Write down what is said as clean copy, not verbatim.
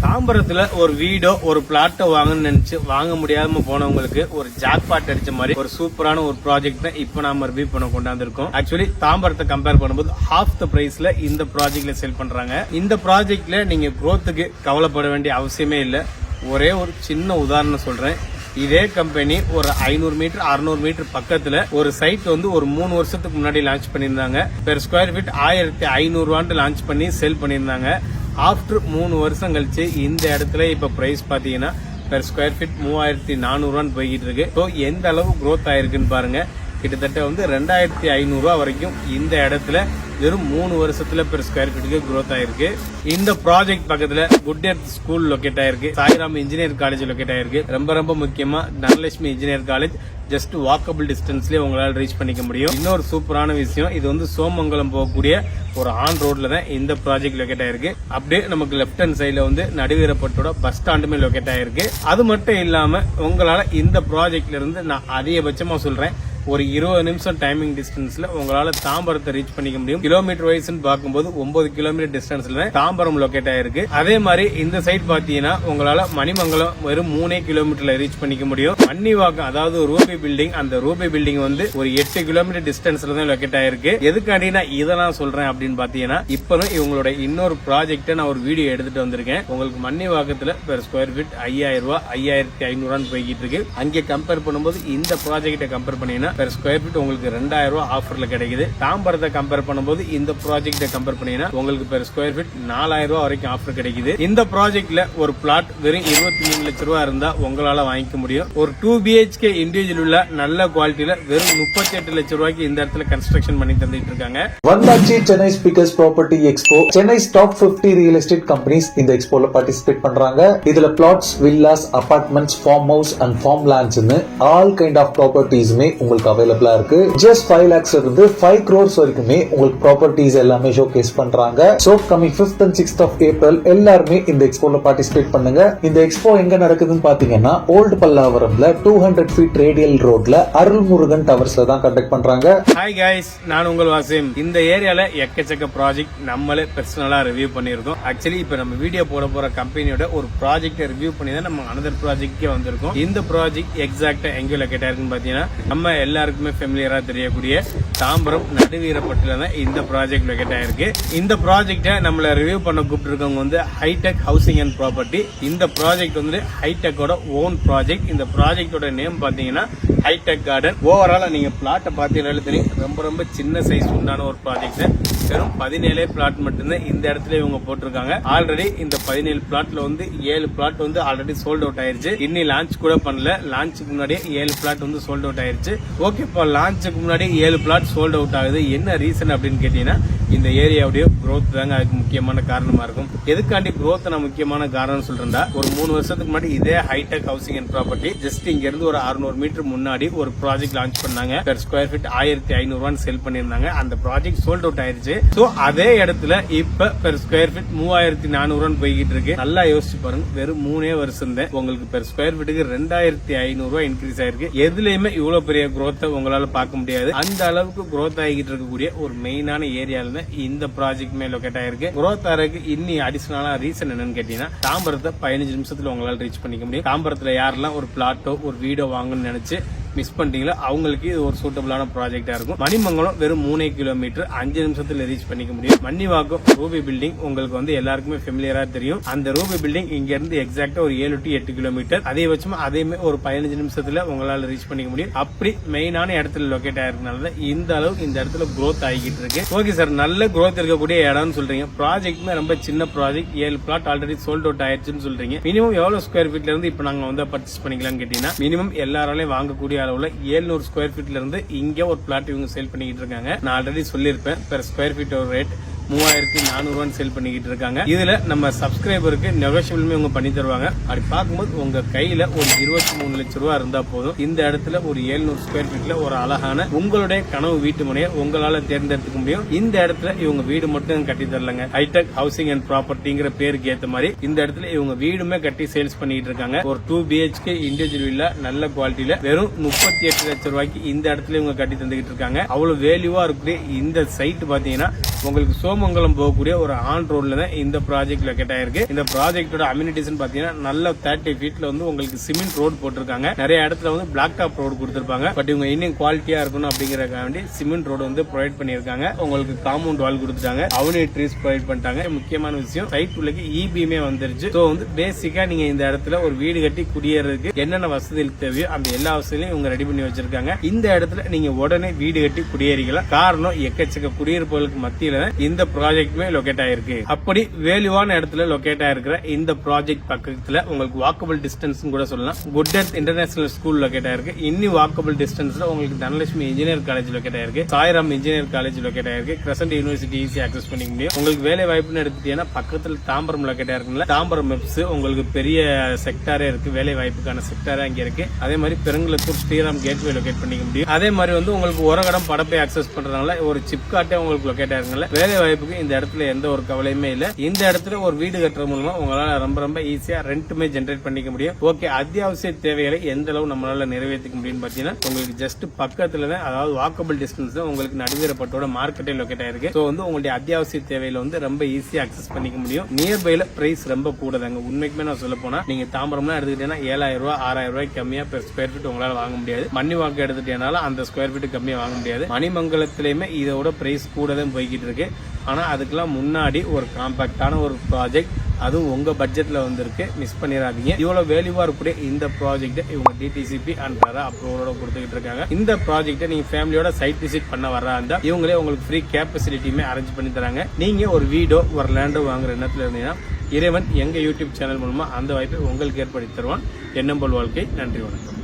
தாம்பரத்துல ஒரு வீடோ ஒரு பிளாட்டோ வாங்கணும்னு நினைச்சு வாங்க முடியாம போனவங்களுக்கு ஒரு ஜாக்பாட் அடிச்ச மாதிரி ஒரு சூப்பரான ஒரு ப்ராஜெக்ட் இப்ப நாம ரிவ்யூ பண்ண கொண்டாந்துருக்கோம். ஆக்சுவலி தாம்பரத்தை கம்பேர் பண்ணும்போது ஹாஃப் த பிரைஸ்ல இந்த ப்ராஜெக்ட்ல செல் பண்றாங்க. இந்த ப்ராஜெக்ட்ல நீங்க growthக்கு கவலைப்பட வேண்டிய அவசியமே இல்ல. ஒரே ஒரு சின்ன உதாரணம் சொல்றேன். இதே கம்பெனி ஒரு 500 மீட்டர் 600 மீட்டர் பக்கத்துல ஒரு சைட் வந்து ஒரு 3 வருஷத்துக்கு முன்னாடி லான்ச் பண்ணிருந்தாங்க. பெர் ஸ்கொயர் ஃபீட் 1500 ரூபான்னு லான்ச் பண்ணி செல் பண்ணிருந்தாங்க. ஆஃப்டர் 3 வருஷம் கழிச்சு இந்த இடத்துல இப்ப பிரைஸ் பாத்தீங்கன்னா பெர் ஸ்கொயர் ஃபீட் 3400 ரூபான்னு போய்கிட்டு இருக்கு. ஸோ எந்த அளவு growth ஆயிருக்குன்னு பாருங்க. கிட்டத்தட்ட வந்து 2500 ரூபா வரைக்கும் இந்த இடத்துல வெறும் 3 வருஷத்துல பெர் ஸ்கொயர் ஃபீட்டுக்கு growth ஆயிருக்கு. இந்த ப்ராஜெக்ட் பக்கத்துல குட் எர்த் ஸ்கூல் லொகேட் ஆயிருக்கு. சாய்ராம் இன்ஜினியர் காலேஜ் லொகேட் ஆயிருக்கு. ரொம்ப முக்கியமா Dhanalakshmi engineer college just walkable டிஸ்டன்ஸ்லயே உங்களால ரீச் பண்ணிக்க முடியும். இன்னொரு சூப்பரான விஷயம், இது வந்து சோமங்கலம் போகக்கூடிய ஒரு ஆன் ரோட்ல தான் இந்த ப்ராஜெக்ட் லொகேட் ஆயிருக்கு. அப்படியே நமக்கு லெப்ட் ஹேண்ட் சைட்ல வந்து நடுவீரப்பட்டோட பஸ் ஸ்டாண்டுமே லொகேட் ஆயிருக்கு. அது மட்டும் இல்லாம உங்களால இந்த ப்ராஜெக்ட்ல இருந்து நான் அதிகபட்சமா சொல்றேன் ஒரு 20 நிமிஷம் டைமிங் டிஸ்டன்ஸ்ல உங்களால தாம்பரத்தை ரீச் பண்ணிக்க முடியும். கிலோமீட்டர் வைஸ் பார்க்கும்போது 9 கிலோமீட்டர் டிஸ்டன்ஸ்ல தாம்பரம் லொகேட் ஆயிருக்கு. அதே மாதிரி இந்த சைட் பாத்தீங்கன்னா உங்களால மணிமங்கலம் வெறும் 3 கிலோமீட்டர்ல ரீச் பண்ணிக்க முடியும். மன்னிவாக்கம் அதாவது ரூபி பில்டிங், அந்த ரூபி பில்டிங் வந்து ஒரு 8 கிலோமீட்டர் டிஸ்டன்ஸ்ல தான் லொகேட் ஆயிருக்கு. எதுக்காண்டி நான் இதெல்லாம் சொல்றேன் அப்படின்னு பாத்தீங்கன்னா இப்பதான் இவங்களோட இன்னொரு ப்ராஜெக்ட நான் ஒரு வீடியோ எடுத்துட்டு வந்திருக்கேன். உங்களுக்கு மன்னிவாக்கத்துல பெர் ஸ்கொயர் ஃபீட் 5000 ரூபாய் 5500 போய்கிட்டு இருக்கு. அங்கே கம்பேர் பண்ணும்போது இந்த ப்ராஜெக்ட கம்பேர் பண்ணீங்கன்னா பெர் ஸ்கொயர் ஃபீட் உங்களுக்கு 2000 ரூபாய் ஆஃபர்ல கிடைக்குது. தாம்பரத்தை கம்பேர் பண்ணும்போது இந்த ப்ராஜெக்ட கம்பேர் பண்ணீங்கன்னா உங்களுக்கு பெர் ஸ்கொயர் ஃபீட் 4000 ரூபாய் வரைக்கும் ஆஃபர் கிடைக்குது. இந்த ப்ராஜெக்ட்ல ஒரு பிளாட் வெறும் 23 லட்சம் ரூபாய் இருந்தா உங்களால வாங்கிக்க முடியும். ஒரு 2 BHK இண்டிவிஜுவல் உள்ள நல்ல குவாலிட்டியில வெறும் 38 லட்சம் ரூபாய்க்கு இந்த இடத்துல கன்ஸ்ட்ரக்ஷன் பண்ணி தந்துட்டு இருக்காங்க. வந்தாச்சி Chennai speakers property expo. Chennai top 50 real estate companies இந்த எக்ஸ்போல பார்ட்டிசிபேட் பண்றாங்க. இதுல flats, villas, apartments, farm house and farm லேண்ட்ஸ்னு ஆல் கைண்ட் ஆஃப் ப்ராப்பர்ட்டிஸ்மே உங்களுக்கு அவைலபிளா இருக்கு. ஜஸ்ட் 5 lakhs இருந்து 5 crores வரைக்குமே உங்களுக்கு ப்ராப்பர்ட்டிஸ் எல்லாமே ஷோகேஸ் பண்றாங்க. So coming 5th and 6th of April எல்லாருமே இந்த எக்ஸ்போல பார்ட்டிசிபேட் பண்ணுங்க. இந்த எக்ஸ்போ எங்க நடக்குதுன்னு பாத்தீங்கன்னா ஓல்ட் பல்லாவரம்ல 200 feet ரேடியல் ரோட்ல அருள்முருகன் டவர்ஸ்ல தான் கண்டக்ட் பண்றாங்க. ஹாய் கைஸ், நான் உங்கள் வாசிம். இந்த ஏரியால எக்கச்சக்க ப்ராஜெக்ட் நம்மளே பர்சனலா ரிவ்யூ பண்ணிருக்கோம். ஆக்சுவலி இப்ப நம்ம வீடியோ போட போற கம்பெனியோட ஒரு ப்ராஜெக்ட் ரிவ்யூ பண்ணி தான் நம்ம அனதர் ப்ராஜெக்ட்கே வந்திருக்கோம். இந்த ப்ராஜெக்ட் எக்ஸாக்டா எங்க லொகேட் ஆயிருக்குன்னு பாத்தீங்கன்னா நம்ம எல்லாருக்குமே ஃபெமிலியரா தெரியக்கூடிய தாம்பரம் நடுவீரப்பட்டில தான் இந்த ப்ராஜெக்ட் லொகேட் ஆயிருக்கு. இந்த ப்ராஜெக்ட நம்மள ரிவ்யூ பண்ண கூப்பிட்டு இருக்கவங்க வந்து ஹைடெக் ஹவுசிங் அண்ட் ப்ராப்பர்ட்டி. இந்த ப்ராஜெக்ட் வந்து ஹைடெக்கோட ஓன் ப்ராஜெக்ட். இந்த ப்ராஜெக்டோட நேம் பாத்தீங்கன்னா ஹைடெக் கார்டன். ஓவராலா நீங்க பிளாட்டை பார்த்தீங்கன்னா தெரியும், ரொம்ப சின்ன சைஸ் உண்டான ஒரு ப்ராஜெக்ட். வெறும் 17 பிளாட் மட்டும்தான் இந்த இடத்துல இவங்க போட்டிருக்காங்க. ஆல்ரெடி இந்த 17 பிளாட்ல வந்து 7 பிளாட் வந்து ஆல்ரெடி சோல்ட் அவுட் ஆயிருச்சு. இன்னி லான்ச் கூட பண்ணல. லான்ச்சுக்கு முன்னாடியே 7 பிளாட் வந்து சோல்ட் அவுட் ஆயிருச்சு. ஓகே, இப்போ லான்ச்சுக்கு முன்னாடி 7 பிளாட் சோல்ட் அவுட் ஆகுது. என்ன ரீசன் அப்படின்னு கேட்டீங்கன்னா இந்த ஏரியாவுடைய growth தாங்க அதுக்கு முக்கியமான காரணமா இருக்கும். எதுக்காண்டி growth நான் முக்கியமான காரணம் சொல்றேன்டா, ஒரு 3 வருஷத்துக்கு முன்னாடி இதே hi tech housing and property just இங்க இருந்து ஒரு 600 மீட்டர் முன்னாடி ஒரு ப்ராஜெக்ட் லான்ச் பண்ணாங்க. பெர் ஸ்கொயர் ஃபீட் 1500 ரூபான்னு செல் பண்ணிருந்தாங்க. அந்த ப்ராஜெக்ட் சோல்ட் அவுட் ஆயிருச்சு. சோ அதே இடத்துல இப்ப பெர் ஸ்கொயர் ஃபீட் 3400 ரூபான்னு போய்கிட்டு இருக்கு. நல்லா யோசிச்சு பாருங்க, வெறும் 3 வருஷம் தான் உங்களுக்கு பெர் ஸ்கொயர் ஃபீட்டுக்கு 2500 ரூபாய் இன்க்ரீஸ் ஆயிருக்கு. எதுலயுமே இவ்வளவு பெரிய growth உங்களால பார்க்க முடியாது. அந்த அளவுக்கு growth ஆகிட்டு இருக்கக்கூடிய ஒரு மெயினான ஏரியால இந்த ப்ராஜெக்ட்மே லொகேட் ஆயிருக்கு. growth ஆகிறதுக்கு இன்னி அடிஷனலா ரீசன் என்னன்னு கேட்டீங்கன்னா தாம்பரத்தை 15 நிமிஷத்துல உங்களால ரீச் பண்ணிக்க முடியும். தாம்பரத்துல யாரெல்லாம் ஒரு பிளாட்டோ ஒரு வீடோ வாங்கணும்னு நினைச்சு மிஸ் பண்ணிட்டீங்களா அவங்களுக்கு இது ஒரு சூட்டபிளான ப்ராஜெக்டா இருக்கும். மணிமங்கலம் வெறும் 3 கிலோமீட்டர் 5 நிமிஷத்துல ரீச் பண்ணிக்க முடியும். மன்னிவாக்கம் ரூபி பில்டிங் உங்களுக்கு வந்து எல்லாருக்குமே ஃபெமிலியரா தெரியும். அந்த ரூபி பில்டிங் இங்க இருந்து எக்ஸாக்டா ஒரு 7 to 8 கிலோமீட்டர். அதிகபட்சமா அதேமே ஒரு 15 நிமிஷத்துல உங்களால ரீச் பண்ணிக்க முடியும். அப்படி மெயினான இடத்துல லொகேட் ஆயிருக்கனால இந்த அளவுக்கு இந்த இடத்துல growth ஆகிட்டு இருக்கு. ஓகே சார், நல்ல growth இருக்கக்கூடிய இடம்னு சொல்றீங்க. ப்ராஜெக்ட்மே ரொம்ப சின்ன project, 7 flat already sold out ஆயிடுச்சுன்னு சொல்றீங்க. மினிமம் எவ்வளவு ஸ்கொயர் ஃபீட்ல இருந்து இப்ப நாங்க வந்து பர்ச்சேஸ் பண்ணிக்கலாம்னு கேட்டீங்கன்னா மினிமம் எல்லாராலையும் வாங்கக்கூடிய அளவுல 700 ஸ்கொயர் ஃபீட்ல இருந்து இங்க ஒரு பிளாட் இவங்க சேல் பண்ணிக்கிட்டு இருக்காங்க. நான் ஆல்ரெடி சொல்லியிருப்பேன் பெர் ஸ்கொயர் ஃபீட் ஒரு ரேட் 3400 ரூபான்னு சேல் பண்ணிக்கிட்டு இருக்காங்க. இதுல நம்ம சப்ஸ்கிரைபருக்கு நெகோஷியபிளுமே அவங்க பண்ணி தருவாங்க. அப்படி பார்க்கும்போது உங்க கையில ஒரு 23 லட்சம் ரூபாய் இருந்தா போதும் இந்த இடத்துல ஒரு 700 ஸ்கொயர் ஃபீட்ல ஒரு அழகான உங்களுடைய கனவு வீட்டு முனையை உங்களால தேர்ந்தெடுத்துக்க முடியும். இந்த இடத்துல இவங்க வீடு மட்டும் கட்டி தரலங்க. ஹைடெக் ஹவுசிங் அண்ட் ப்ராப்பர்ட்டிங்கிற பேருக்கு ஏத்த மாதிரி இந்த இடத்துல இவங்க வீடுமே கட்டி சேல்ஸ் பண்ணிட்டு இருக்காங்க. ஒரு 2 BHK இண்டிவிஜுவல் வில்லா நல்ல குவாலிட்டியில வெறும் 38 லட்சம் ரூபாய்க்கு இந்த இடத்துல இவங்க கட்டி தந்துகிட்டு இருக்காங்க. அவ்வளவு வேல்யூவா இருக்கு. இந்த சைட் பாத்தீங்கன்னா உங்களுக்கு கோமங்கலம் போகக்கூடிய ஒரு ஆன் ரோட்ல தான் இந்த ப்ராஜெக்ட் லொகேட் ஆயிருக்கு. இந்த ப்ராஜெக்டோட அம்யூனிட்டிஸ் பாத்தீங்கன்னா நல்ல 30 ஃபீட்ல வந்து உங்களுக்கு சிமெண்ட் ரோடு போட்டிருக்காங்க. நிறைய இடத்துல வந்து பிளாக் டாப் ரோடு கொடுத்திருப்பாங்க. பட் இவங்க இன்னும் குவாலிட்டியா இருக்கணும் அப்படிங்கறதுக்காக வேண்டி சிமெண்ட் ரோடு வந்து ப்ரொவைட் பண்ணிருக்காங்க. உங்களுக்கு காம்பவுண்ட் வால் கொடுத்துட்டாங்க, அவனி ட்ரீஸ் ப்ரொவைட் பண்ணிட்டாங்க. முக்கியமான விஷயம் சைட் உள்ளக்கு இபியுமே வந்துருச்சு. சோ வந்து பேசிக்கா நீங்க இந்த இடத்துல ஒரு வீடு கட்டி குடியேறதுக்கு என்னென்ன வசதிகள் தேவையோ அந்த எல்லா வசதிகளையும் இவங்க ரெடி பண்ணி வச்சிருக்காங்க. இந்த இடத்துல நீங்க உடனே வீடு கட்டி குடியேறிக்கலாம். காரணம் எக்கச்சக்க குடியிருப்புகளுக்கு மத்தியில இந்த ப்ராஜெக்ட்மே லொகேட் ஆயிருக்கு. அப்படி வேல்யூவான இடத்துல லொகேட் ஆயிருக்கிற இந்த ப்ராஜெக்ட் பக்கத்துல உங்களுக்கு வாக்கபிள் டிஸ்டன்ஸ் கூட சொல்லலாம். Good earth international school locate ஆயிருக்கு. இன்னும் வாக்கபிள் டிஸ்டன்ஸ்ல உங்களுக்கு தனலட்சுமி இன்ஜினியர் காலேஜ் லொகேட் ஆயிருக்கு, சாய்ராம் இன்ஜினியர் காலேஜ் லொகேட் ஆயிருக்கு, கிரசன்ட் யூனிவர்சிட்டி ஈஸி ஆக்சஸ் பண்ணிக்க முடியும். உங்களுக்கு வேலை வாய்ப்புன்னு எடுத்துட்டீங்கன்னா பக்கத்துல தாம்பரம் லொகேட் ஆயிருக்குல்ல, தாம்பரம் மெப்ஸ் உங்களுக்கு பெரிய செக்டாரே இருக்கு, வேலை வாய்ப்புக்கான செக்டாரே அங்க இருக்கு. அதே மாதிரி பெருங்குளத்தூர் ஸ்ரீராம் கேட்வே லொகேட் பண்ணிக்க முடியும். அதே மாதிரி வந்து உங்களுக்கு உரகடம் படப்பை ஆக்சஸ் பண்றதுனால ஒரு சிப்காட்டே உங்களுக்கு லொகேட் ஆயிருக்குல்ல. வேலை வாய்ப்புக்கு இந்த இடத்துல எந்த ஒரு கவலையுமே இல்ல. இந்த இடத்துல ஒரு வீடு கட்டுறது மூலமா உங்களால ரொம்ப ஈஸியா ரெண்ட்டுமே ஜென்ரேட் பண்ணிக்க முடியும். ஓகே, அத்தியாவசிய தேவைகளை எந்த அளவு நம்மளால நிறைவேற்றிக்க முடியும்னு பாத்தீங்கன்னா உங்களுக்கு ஜஸ்ட் பக்கத்துல தான், அதாவது வாக்கபிள் டிஸ்டன்ஸ் தான் உங்களுக்கு நடுவீரப்பட்டோட மார்க்கெட்டே லொகேட் ஆயிருக்கு. சோ வந்து உங்களுடைய அத்தியாவசிய தேவையில வந்து ரொம்ப ஈஸியா அக்சஸ் பண்ணிக்க முடியும். நியர்பைல பிரைஸ் ரொம்ப கூடதாங்க. உண்மைக்குமே நான் சொல்ல போனா நீங்க தாம்பரம்லாம் எடுத்துக்கிட்டீங்கன்னா 7000 ரூபாய் 6000 ரூபாய் கம்மியா பெர் ஸ்கொயர் ஃபீட் உங்களால வாங்க முடியாது. மண்ணிவாக்கம் எடுத்துட்டேனால அந்த ஸ்கொயர் ஃபீட் கம்மியா வாங்க முடியாது. மணிமங்கலத்திலயுமே இதோட பிரைஸ் கூட தான் போய்கிட்டு இருக்கு. ஆனா அதுக்கெல்லாம் முன்னாடி ஒரு காம்பாக்டான ஒரு ப்ராஜெக்ட், அதுவும் உங்க பட்ஜெட்ல வந்திருக்கு, மிஸ் பண்ணிடாதீங்க. இவ்வளவு வேல்யூவா இருக்கக்கூடிய இந்த ப்ராஜெக்ட் இவங்க டிடிசிபி அண்ட் அப்ரூவலோட கொடுத்துக்கிட்டு இருக்காங்க. இந்த ப்ராஜெக்ட்டை நீங்க ஃபேமிலியோட சைட் விசிட் பண்ண வரா இருந்தா இவங்களே உங்களுக்கு ஃப்ரீ கேப் ஃபெசிலிட்டியுமே அரேஞ்ச் பண்ணி தராங்க. நீங்க ஒரு வீடோ ஒரு லேண்டோ வாங்குற எண்ணத்துல இருந்தீங்கன்னா இறைவன் எங்க யூடியூப் சேனல் மூலமா அந்த வாய்ப்பை உங்களுக்கு ஏற்படுத்தி தருவான். எண்ணம் போல் வாழ்க்கை. நன்றி, வணக்கம்.